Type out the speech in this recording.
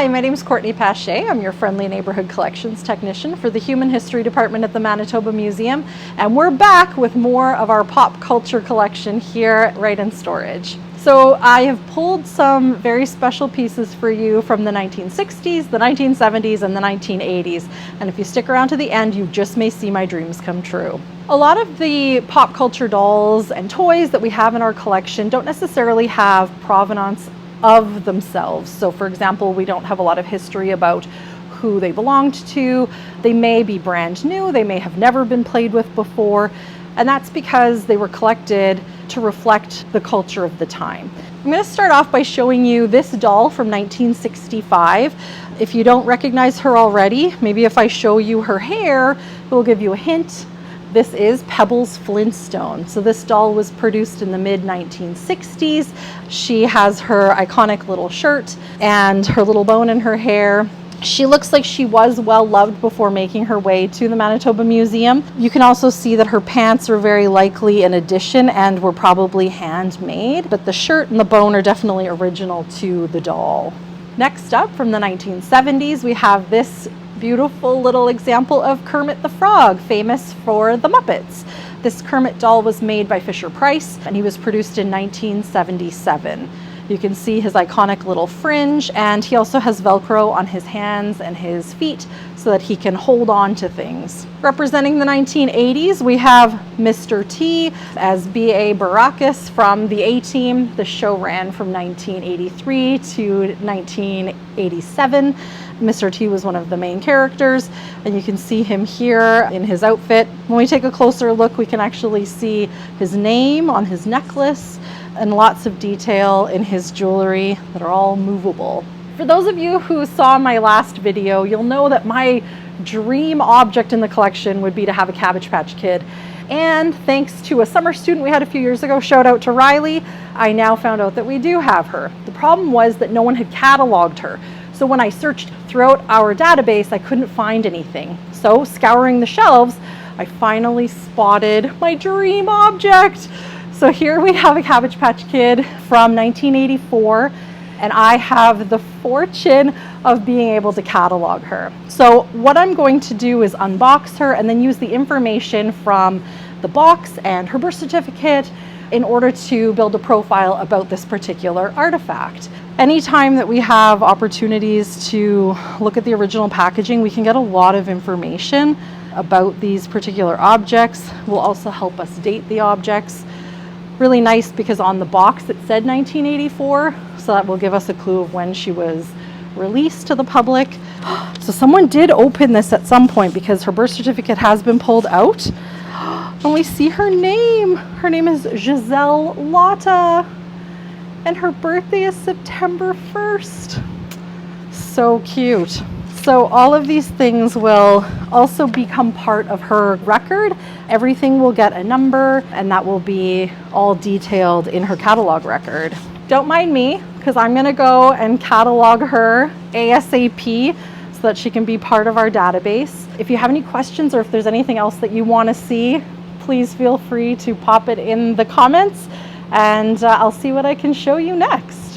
Hi, my name is Courtney Pache. I'm your friendly neighborhood collections technician for the Human History Department at the Manitoba Museum, and we're back with more of our pop culture collection here right in storage. So I have pulled some very special pieces for you from the 1960s, the 1970s, and the 1980s. And if you stick around to the end, you just may see my dreams come true. A lot of the pop culture dolls and toys that we have in our collection don't necessarily have provenance of themselves. So for example, we don't have a lot of history about who they belonged to. They may be brand new, they may have never been played with before, and that's because they were collected to reflect the culture of the time. I'm going to start off by showing you this doll from 1965. If you don't recognize her already, maybe if I show you her hair, it will give you a hint. This is Pebbles Flintstone. So this doll was produced in the mid-1960s. She has her iconic little shirt and her little bone in her hair. She looks like she was well loved before making her way to the Manitoba Museum. You can also see that her pants are very likely an addition and were probably handmade, but the shirt and the bone are definitely original to the doll. Next up, from the 1970s, we have this beautiful little example of Kermit the Frog, famous for the Muppets. This Kermit doll was made by Fisher-Price and he was produced in 1977. You can see his iconic little fringe, and he also has Velcro on his hands and his feet so that he can hold on to things. Representing the 1980s, we have Mr. T as B.A. Baracus from the A-Team. The show ran from 1983 to 1987. Mr. T was one of the main characters, and you can see him here in his outfit. When we take a closer look, we can actually see his name on his necklace and lots of detail in his jewelry that are all movable. For those of you who saw my last video, you'll know that my dream object in the collection would be to have a Cabbage Patch Kid. And thanks to a summer student we had a few years ago, shout out to Riley, I now found out that we do have her. The problem was that no one had cataloged her. So when I searched throughout our database, I couldn't find anything. So scouring the shelves, I finally spotted my dream object. So here we have a Cabbage Patch Kid from 1984, and I have the fortune of being able to catalog her. So what I'm going to do is unbox her and then use the information from the box and her birth certificate in order to build a profile about this particular artifact. Anytime that we have opportunities to look at the original packaging, we can get a lot of information about these particular objects. Will also help us date the objects. Really nice because on the box it said 1984, so that will give us a clue of when she was released to the public. So someone did open this at some point because her birth certificate has been pulled out. And we see her name. Her name is Giselle Lotta. And her birthday is September 1st. So cute. So all of these things will also become part of her record. Everything will get a number, and that will be all detailed in her catalog record. Don't mind me, because I'm gonna go and catalog her ASAP so that she can be part of our database. If you have any questions or if there's anything else that you wanna see, please feel free to pop it in the comments, and I'll see what I can show you next.